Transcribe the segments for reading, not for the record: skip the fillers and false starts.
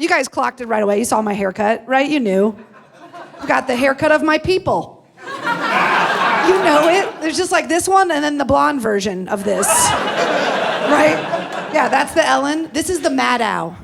you guys clocked it right away. You saw my haircut, right? You knew. I've got the haircut of my people. You know it. There's just like this one and then the blonde version of this. Right? Yeah, that's the Ellen. This is the Maddow.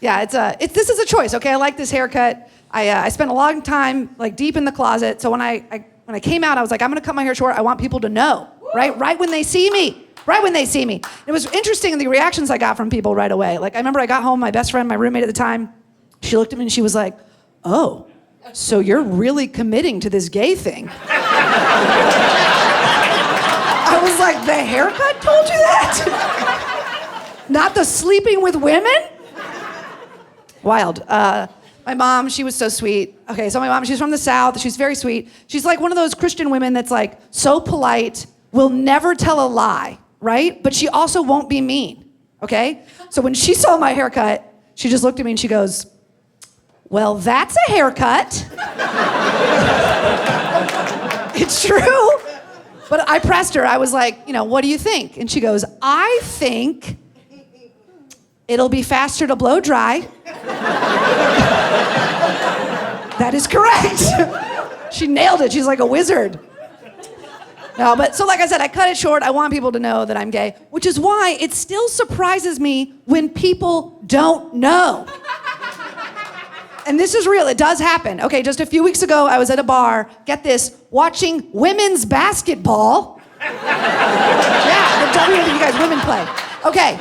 Yeah, this is a choice, okay? I like this haircut. I spent a long time like deep in the closet. So when I came out, I was like, I'm gonna cut my hair short. I want people to know, right? Right when they see me. Right when they see me. It was interesting the reactions I got from people right away. Like I remember I got home, my best friend, my roommate at the time, she looked at me and she was like, oh, so you're really committing to this gay thing. I was like, the haircut told you that? Not the sleeping with women? Wild. My mom, she was so sweet. Okay, so my mom, she's from the South. She's very sweet. She's like one of those Christian women that's like so polite, will never tell a lie, right? But she also won't be mean, okay? So when she saw my haircut, she just looked at me and she goes, well, that's a haircut. It's true. But I pressed her. I was like, what do you think? And she goes, I think it'll be faster to blow dry. That is correct. She nailed it. She's like a wizard. No, but so like I said, I cut it short. I want people to know that I'm gay, which is why it still surprises me when people don't know. And this is real, it does happen. Okay, just a few weeks ago, I was at a bar, get this, watching women's basketball. Yeah, the WNBA, you guys, women play. Okay.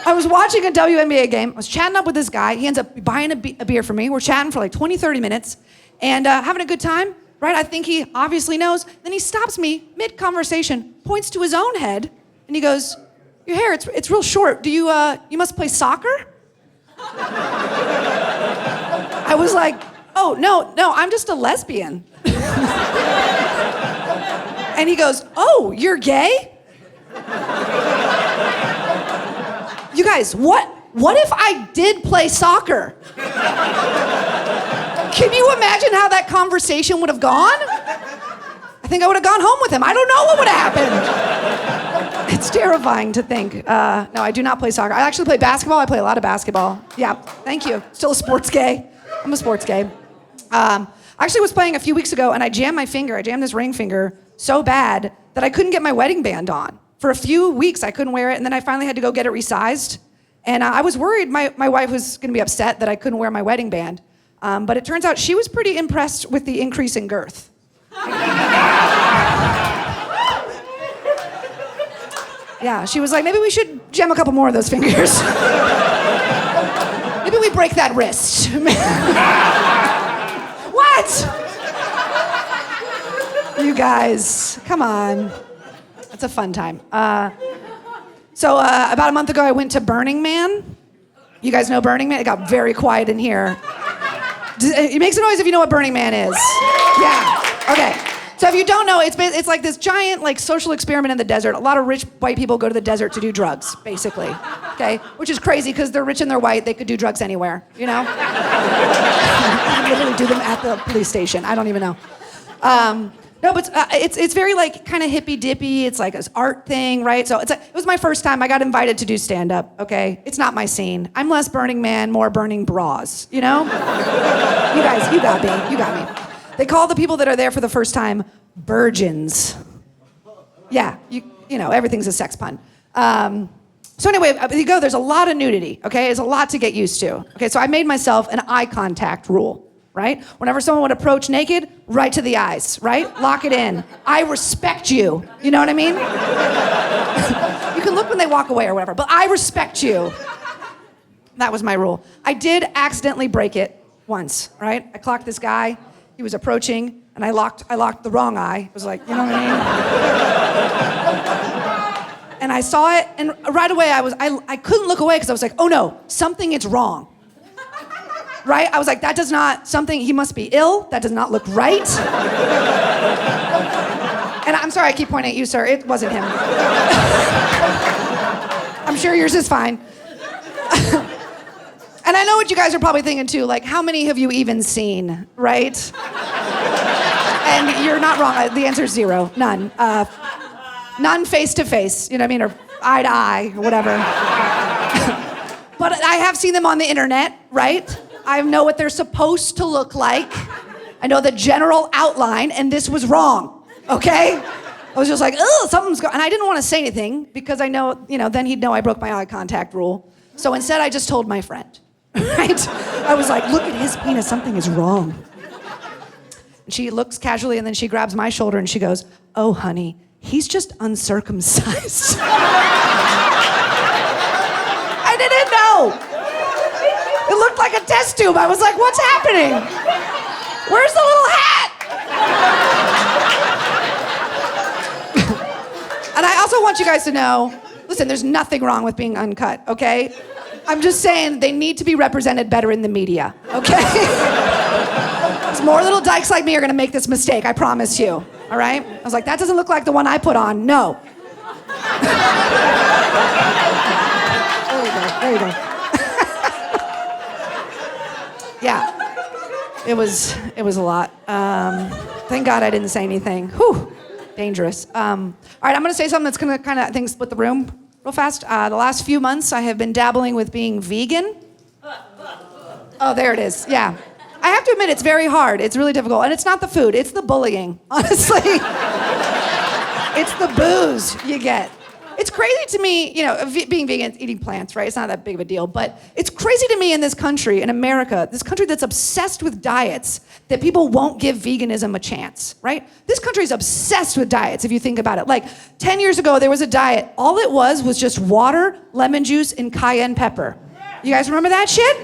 I was watching a WNBA game, I was chatting up with this guy, he ends up buying a beer for me, we're chatting for like 20, 30 minutes, and having a good time, right? I think he obviously knows. Then he stops me mid-conversation, points to his own head, and he goes, your hair, it's real short. Do you must play soccer? I was like, oh, no, I'm just a lesbian. And he goes, oh, you're gay? You guys, what if I did play soccer? Can you imagine how that conversation would have gone? I think I would have gone home with him. I don't know what would have happened. It's terrifying to think. No, I do not play soccer. I actually play basketball. I play a lot of basketball. Yeah, thank you. Still a sports gay. I'm a sports gay. I actually was playing a few weeks ago and I jammed my finger. I jammed this ring finger so bad that I couldn't get my wedding band on. For a few weeks, I couldn't wear it, and then I finally had to go get it resized. And I was worried my wife was gonna be upset that I couldn't wear my wedding band. But it turns out she was pretty impressed with the increase in girth. Yeah, she was like, maybe we should jam a couple more of those fingers. Maybe we break that wrist. What? You guys, come on. It's a fun time. So about a month ago, I went to Burning Man. You guys know Burning Man? It got very quiet in here. It makes a noise if you know what Burning Man is. Yeah, okay. So if you don't know, it's like this giant like social experiment in the desert. A lot of rich white people go to the desert to do drugs, basically. Okay, which is crazy because they're rich and they're white. They could do drugs anywhere, you know? You can literally do them at the police station. I don't even know. No, but it's very like kind of hippy dippy. It's like this art thing, right? So it was my first time. I got invited to do stand up. Okay, it's not my scene. I'm less Burning Man, more burning bras. You know? You guys, you got me. You got me. They call the people that are there for the first time virgins. Yeah, you know, everything's a sex pun. So anyway, you go. There's a lot of nudity. Okay, there's a lot to get used to. Okay, so I made myself an eye contact rule. Right? Whenever someone would approach naked, right to the eyes, right? Lock it in. I respect you. You know what I mean? You can look when they walk away or whatever, but I respect you. That was my rule. I did accidentally break it once, right? I clocked this guy. He was approaching, and I locked the wrong eye. It was like, you know what I mean? And I saw it, and right away I couldn't look away because I was like, oh no, something is wrong. Right? I was like, that does not, he must be ill. That does not look right. And I'm sorry I keep pointing at you, sir. It wasn't him. I'm sure yours is fine. And I know what you guys are probably thinking too, like, how many have you even seen, right? And you're not wrong. The answer is 0, none. None face to face, you know what I mean, or eye to eye, or whatever. But I have seen them on the internet, right? I know what they're supposed to look like. I know the general outline, and this was wrong, okay? I was just like, oh, something's going, and I didn't want to say anything because I know, then he'd know I broke my eye contact rule. So instead, I just told my friend, right? I was like, look at his penis, something is wrong. And she looks casually, and then she grabs my shoulder, and she goes, oh, honey, he's just uncircumcised. I didn't know. It looked like a test tube. I was like, what's happening? Where's the little hat? And I also want you guys to know, listen, there's nothing wrong with being uncut, okay? I'm just saying they need to be represented better in the media, okay? Because more little dykes like me are gonna make this mistake, I promise you, all right? I was like, that doesn't look like the one I put on, no. There you go. Yeah, it was a lot. Thank God I didn't say anything. Whew, dangerous. All right, I'm gonna say something that's gonna kind of, I think, split the room real fast. The last few months, I have been dabbling with being vegan. Oh, there it is, yeah. I have to admit, it's very hard. It's really difficult, and it's not the food, it's the bullying, honestly. It's the booze you get. It's crazy to me, being vegan, eating plants, right? It's not that big of a deal, but it's crazy to me in this country, in America, this country that's obsessed with diets, that people won't give veganism a chance, right? This country is obsessed with diets, if you think about it. Like, 10 years ago, there was a diet. All it was just water, lemon juice, and cayenne pepper. You guys remember that shit?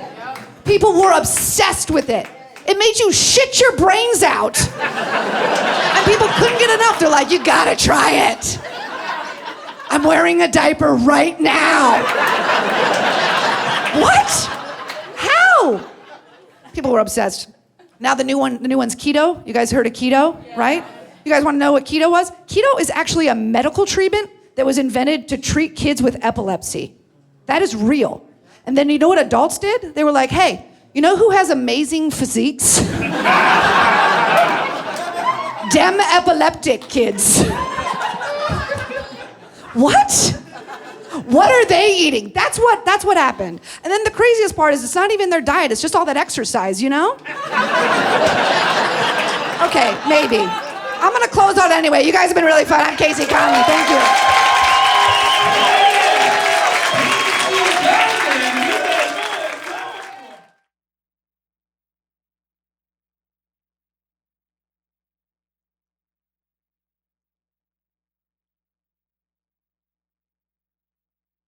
People were obsessed with it. It made you shit your brains out. And people couldn't get enough. They're like, you gotta try it. I'm wearing a diaper right now. What? How? People were obsessed. Now the new one's keto. You guys heard of keto, right? You guys want to know what keto was? Keto is actually a medical treatment that was invented to treat kids with epilepsy. That is real. And then you know what adults did? They were like, hey, you know who has amazing physiques? Dem epileptic kids. What? What are they eating? That's what happened. And then the craziest part is it's not even their diet, it's just all that exercise, you know? Okay, maybe. I'm gonna close out anyway. You guys have been really fun. I'm Kaycee Conlee. Thank you.